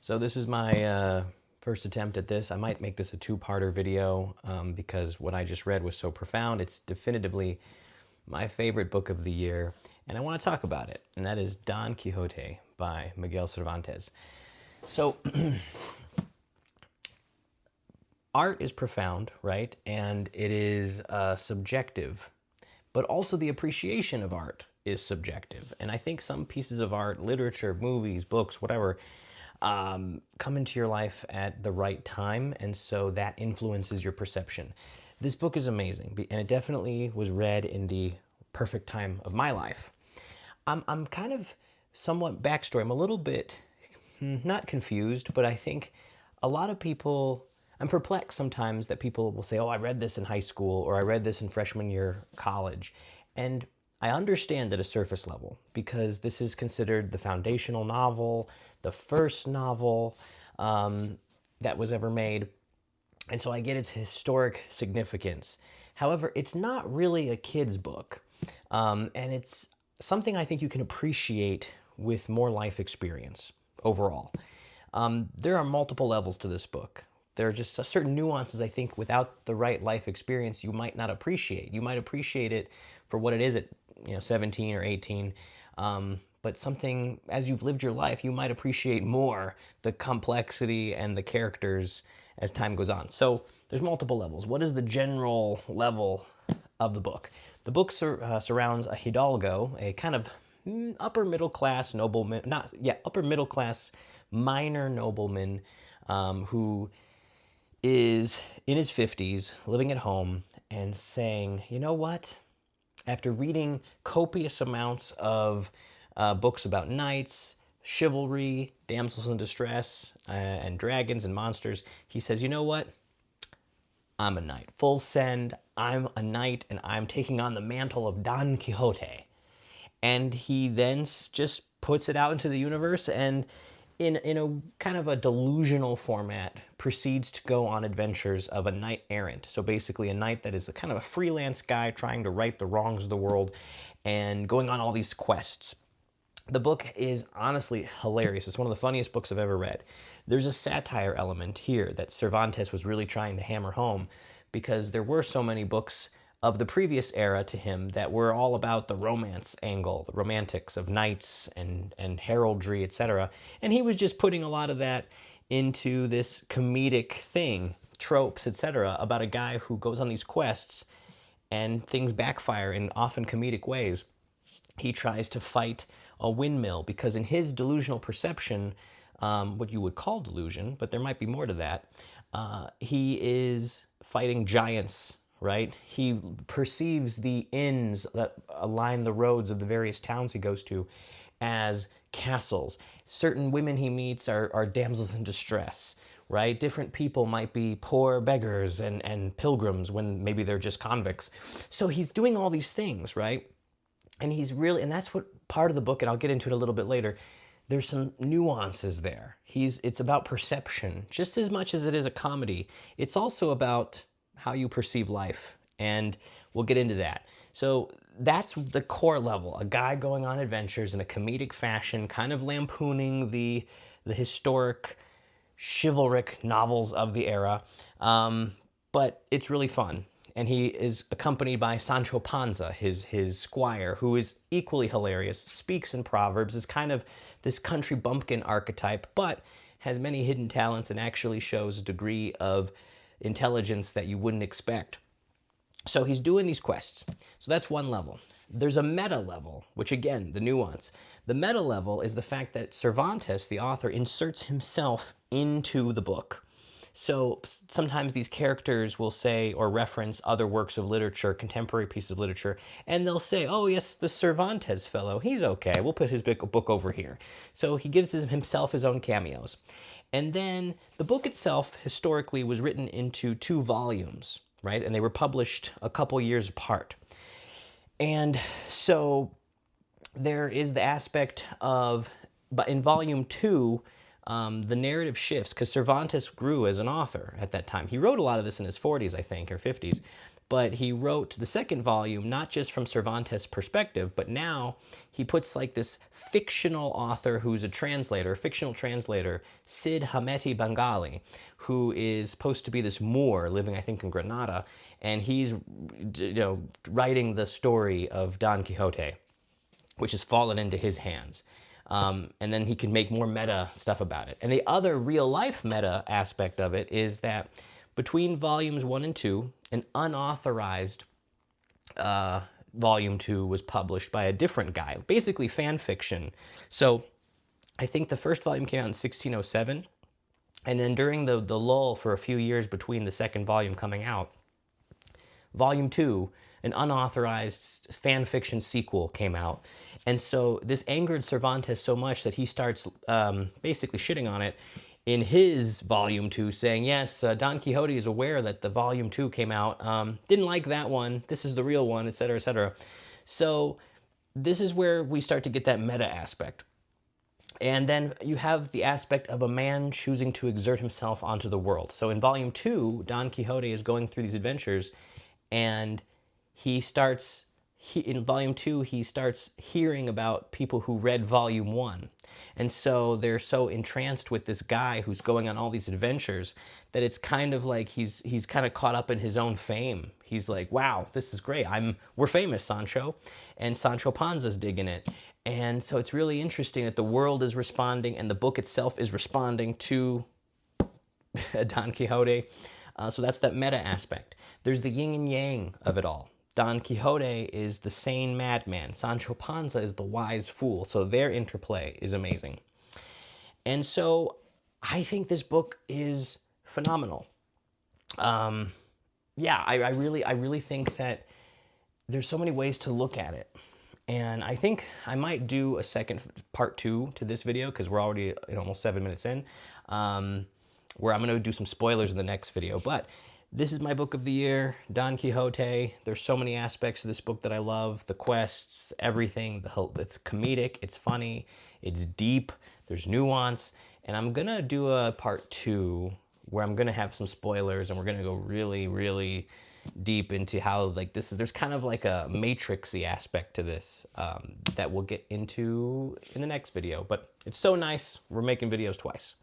So this is my first attempt at this. I might make this a two-parter video because what I just read was so profound. It's definitively my favorite book of the year, and I want to talk about it, and that is Don Quixote by Miguel Cervantes. So art is profound, right? And it is subjective, but also the appreciation of art is subjective. And I think some pieces of art, literature, movies, books, whatever, come into your life at the right time, and so that influences your perception. This book is amazing, and it definitely was read in the perfect time of my life. I'm kind of somewhat backstory. I'm a little bit not confused, but I think a lot of people, I'm perplexed sometimes that people will say, oh, I read this in high school or I read this in freshman year college. And I understand at a surface level because this is considered the foundational novel, the first novel that was ever made. And so I get its historic significance. However, it's not really a kid's book. And it's something I think you can appreciate with more life experience overall. There are multiple levels to this book. There are just certain nuances, I think, without the right life experience, you might not appreciate. You might appreciate it for what it is at 17 or 18. But something, as you've lived your life, you might appreciate more the complexity and the characters as time goes on. So there's multiple levels. What is the general level of the book? The book surrounds a hidalgo, a kind of upper middle class nobleman, upper middle class minor nobleman who is in his 50s, living at home, and saying, you know what? After reading copious amounts of books about knights, chivalry, damsels in distress, and dragons and monsters, he says, you know what? I'm a knight. Full send. I'm a knight, and I'm taking on the mantle of Don Quixote. And he then just puts it out into the universe and in a kind of a delusional format proceeds to go on adventures of a knight errant. So basically a knight that is a kind of a freelance guy trying to right the wrongs of the world and going on all these quests. The book is honestly hilarious. It's one of the funniest books I've ever read. There's a satire element here that Cervantes was really trying to hammer home because there were so many books of the previous era to him that were all about the romance angle, the romantics of knights and heraldry, etc. And he was just putting a lot of that into this comedic thing, tropes, etc., about a guy who goes on these quests and things backfire in often comedic ways. He tries to fight a windmill because in his delusional perception, what you would call delusion, but there might be more to that, he is fighting giants, right? He perceives the inns that align the roads of the various towns he goes to as castles. Certain women he meets are damsels in distress, right? Different people might be poor beggars and pilgrims when maybe they're just convicts. So he's doing all these things, right? And he's really, and that's what part of the book, and I'll get into it a little bit later, there's some nuances there. It's about perception just as much as it is a comedy. It's also about how you perceive life, and we'll get into that. So that's the core level, a guy going on adventures in a comedic fashion, kind of lampooning the historic, chivalric novels of the era, but it's really fun. And he is accompanied by Sancho Panza, his squire, who is equally hilarious, speaks in proverbs, is kind of this country bumpkin archetype, but has many hidden talents and actually shows a degree of intelligence that you wouldn't expect. So he's doing these quests. So that's one level. There's a meta level, which again, the nuance. The meta level is the fact that Cervantes, the author, inserts himself into the book. So sometimes these characters will say or reference other works of literature, contemporary pieces of literature, and they'll say, oh yes, the Cervantes fellow, he's okay, we'll put his book over here. So he gives himself his own cameos. And then the book itself historically was written into 2 volumes, right? And they were published a couple years apart. And so there is the aspect of, but in volume 2, the narrative shifts because Cervantes grew as an author at that time. He wrote a lot of this in his 40s, I think, or 50s. but he wrote the second volume not just from Cervantes' perspective, but now he puts like this fictional author who's a translator, fictional translator, Sid Hameti Bengali, who is supposed to be this Moor living, I think, in Granada, and he's, writing the story of Don Quixote, which has fallen into his hands. And then he can make more meta stuff about it. And the other real life meta aspect of it is that between volumes 1 and 2, an unauthorized volume 2 was published by a different guy, basically fan fiction. So I think the first volume came out in 1607. And then during the lull for a few years between the second volume coming out, volume 2, an unauthorized fan fiction sequel came out. And so this angered Cervantes so much that he starts basically shitting on it in his volume 2, saying, yes, Don Quixote is aware that the volume 2 came out, didn't like that one, this is the real one, etc., etc. So this is where we start to get that meta aspect. And then you have the aspect of a man choosing to exert himself onto the world. So in volume 2, Don Quixote is going through these adventures, and in volume 2, he starts hearing about people who read volume 1. And so they're so entranced with this guy who's going on all these adventures that it's kind of like he's kind of caught up in his own fame. He's like, wow, this is great. We're famous, Sancho. And Sancho Panza's digging it. And so it's really interesting that the world is responding and the book itself is responding to Don Quixote. So that's that meta aspect. There's the yin and yang of it all. Don Quixote is the sane madman. Sancho Panza is the wise fool. So their interplay is amazing. And so I think this book is phenomenal. I really think that there's so many ways to look at it. And I think I might do a second part 2 to this video because we're already almost 7 minutes in, where I'm going to do some spoilers in the next video. But this is my book of the year, Don Quixote. There's so many aspects of this book that I love. The quests, everything. It's comedic, it's funny, it's deep, there's nuance. And I'm going to do a part 2 where I'm going to have some spoilers and we're going to go really, really deep into how there's kind of like a matrixy aspect to this that we'll get into in the next video. But it's so nice. We're making videos twice.